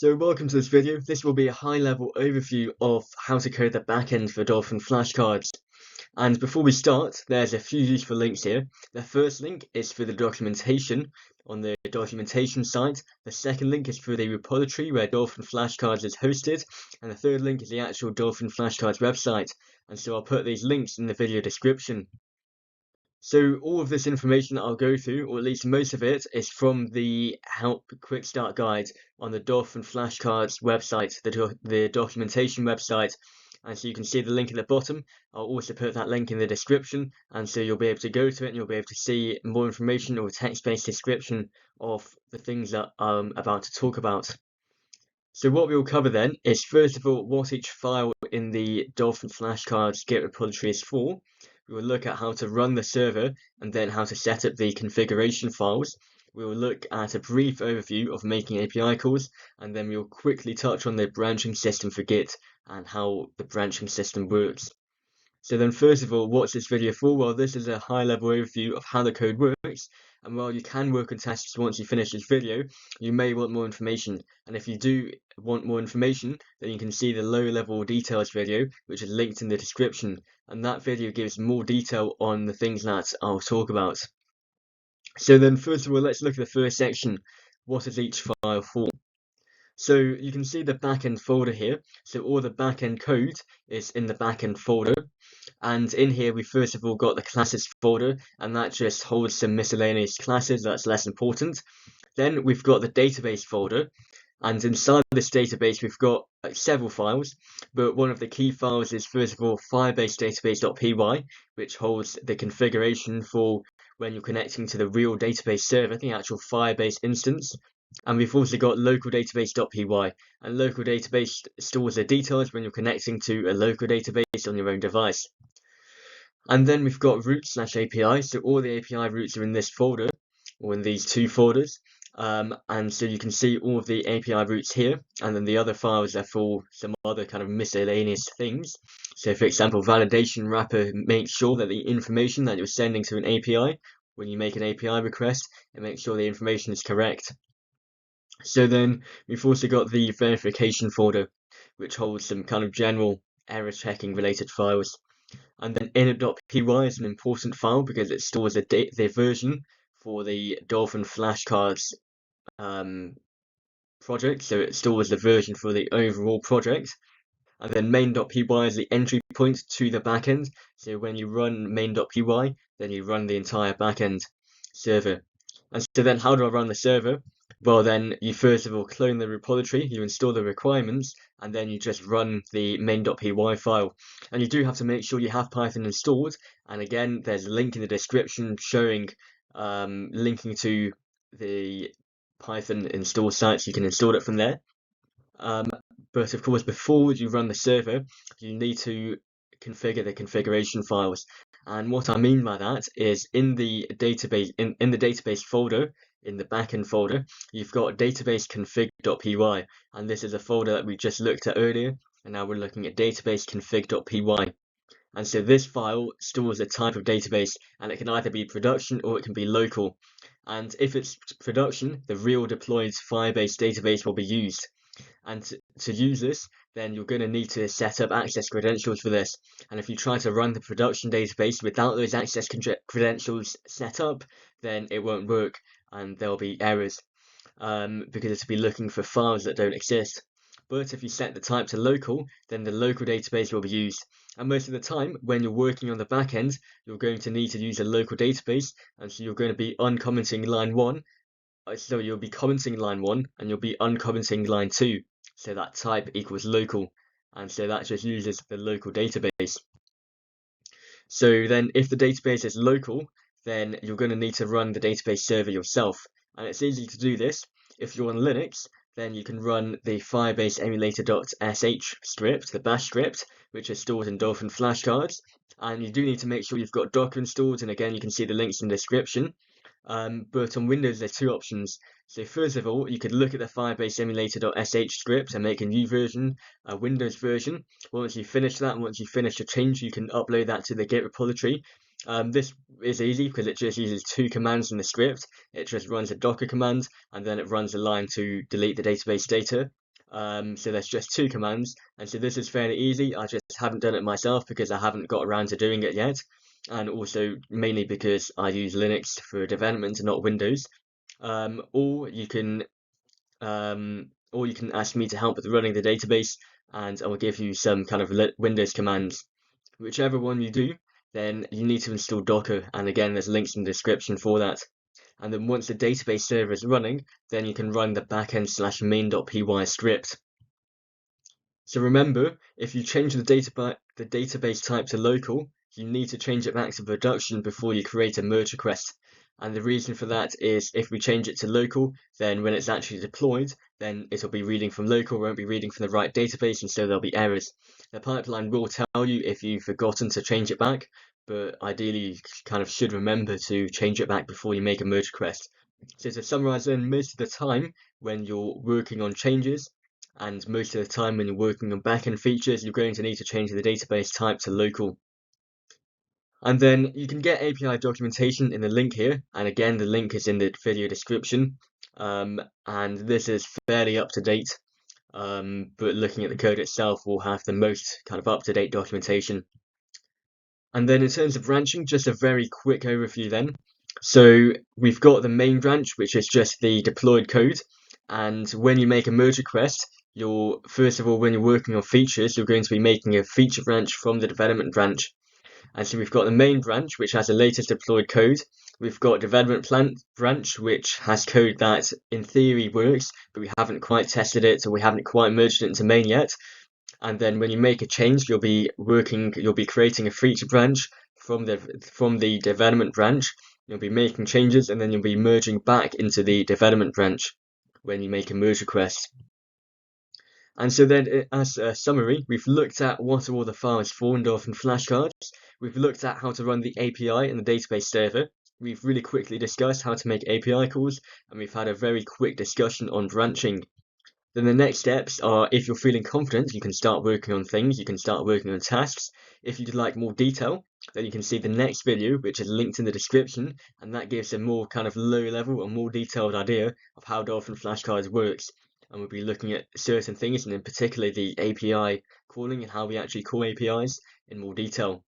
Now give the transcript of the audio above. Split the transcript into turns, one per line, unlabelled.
So welcome to this video. This will be a high-level overview of how to code the backend for Dolphin flashcards. And before we start, there's a few useful links here. The first link is for the documentation on the documentation site. The second link is for the repository where Dolphin flashcards is hosted. And the third link is the actual Dolphin flashcards website. And so I'll put these links in the video description. So all of this information that I'll go through, or at least most of it, is from the Help Quick Start Guide on the Dolphin flashcards website, the documentation website. And so you can see the link at the bottom. I'll also put that link in the description, and so you'll be able to go to it and you'll be able to see more information or text-based description of the things that I'm about to talk about. So what we'll cover then is, first of all, what each file in the Dolphin flashcards Git repository is for. We will look at how to run the server and then how to set up the configuration files. We will look at a brief overview of making API calls, and then we will quickly touch on the branching system for Git and how the branching system works. So then, first of all, what's this video for? Well, this is a high-level overview of how the code works, and while you can work on tests once you finish this video, you may want more information. And if you do want more information, then you can see the low-level details video, which is linked in the description, and that video gives more detail on the things that I'll talk about. So then, first of all, let's look at the first section. What is each file for? So you can see the backend folder here. So all the backend code is in the backend folder. And in here, we first of all got the classes folder, and that just holds some miscellaneous classes. That's less important. Then we've got the database folder, and inside this database, we've got several files, but one of the key files is, first of all, firebase-database.py, which holds the configuration for when you're connecting to the real database server, the actual Firebase instance. And we've also got local database.py, and local database stores the details when you're connecting to a local database on your own device. And then we've got root/API, so all the API roots are in this folder, or in these two folders. And so you can see all of the API roots here, and then the other files are for some other kind of miscellaneous things. So for example, validation wrapper makes sure that the information that you're sending to an API, when you make an API request, it makes sure the information is correct. So then we've also got the verification folder, which holds some kind of general error checking related files. And then init.py is an important file because it stores the version for the Dolphin flashcards project, so it stores the version for the overall project. And then main.py is the entry point to the backend, so when you run main.py, then you run the entire backend server. And so then how do I run the server? Well, then you first of all clone the repository, you install the requirements, and then you just run the main.py file. And you do have to make sure you have Python installed, and again, there's a link in the description showing linking to the Python install site, so you can install it from there. But of course, before you run the server, you need to configure the configuration files. And what I mean by that is, in the database in the database folder, in the backend folder, you've got database config.py, and this is a folder that we just looked at earlier, and now we're looking at database config.py. And so this file stores a type of database, and it can either be production or it can be local. And if it's production, the real deployed Firebase database will be used. And to use this, then you're going to need to set up access credentials for this. And if you try to run the production database without those access credentials set up, then it won't work and there'll be errors because it'll be looking for files that don't exist. But if you set the type to local, then the local database will be used. And most of the time, when you're working on the back end, you're going to need to use a local database, and so you're going to be uncommenting line 1. So you'll be commenting line 1 and you'll be uncommenting line 2. So that type equals local, and so that just uses the local database. So then if the database is local, then you're going to need to run the database server yourself. And it's easy to do this. If you're on Linux, then you can run the Firebase emulator.sh script, the bash script, which is stored in Dolphin flashcards. And you do need to make sure you've got Docker installed, and again, you can see the links in the description. But on Windows, there's two options. So first of all, you could look at the Firebase emulator.sh script and make a new version, a Windows version. Once you finish that, once you finish the change, you can upload that to the Git repository. This is easy because it just uses two commands in the script. It just runs a Docker command, and then it runs a line to delete the database data. So there's just 2 commands, and so this is fairly easy. I just haven't done it myself because I haven't got around to doing it yet, and also mainly because I use Linux for development and not Windows. Or you can ask me to help with running the database, and I will give you some kind of Windows commands. Whichever one you do, then you need to install Docker, and again, there's links in the description for that. And then once the database server is running, then you can run the backend /main.py script. So remember, if you change the database type to local, you need to change it back to production before you create a merge request. And the reason for that is if we change it to local, then when it's actually deployed, then it'll be reading from local, won't be reading from the right database, and so there'll be errors. The pipeline will tell you if you've forgotten to change it back, but ideally you kind of should remember to change it back before you make a merge request. So to summarize then, most of the time when you're working on changes, and most of the time when you're working on backend features, you're going to need to change the database type to local. And then you can get API documentation in the link here, and again the link is in the video description. And this is fairly up to date, but looking at the code itself will have the most kind of up-to-date documentation. And then in terms of branching, just a very quick overview then. So we've got the main branch, which is just the deployed code, and when you make a merge request, first of all, when you're working on features, you're going to be making a feature branch from the development branch. And so we've got the main branch, which has the latest deployed code. We've got development branch, which has code that in theory works, but we haven't quite tested it, so we haven't quite merged it into main yet. And then when you make a change, you'll be creating a feature branch from the development branch. You'll be making changes, and then you'll be merging back into the development branch when you make a merge request. And so then, as a summary, we've looked at what are all the files for in Dolphin flashcards. We've looked at how to run the API in the database server. We've really quickly discussed how to make API calls, and we've had a very quick discussion on branching. Then the next steps are, if you're feeling confident, you can start working on things, you can start working on tasks. If you'd like more detail, then you can see the next video, which is linked in the description, and that gives a more kind of low level and more detailed idea of how Dolphin flashcards works. And we'll be looking at certain things, and in particular the API calling and how we actually call APIs in more detail.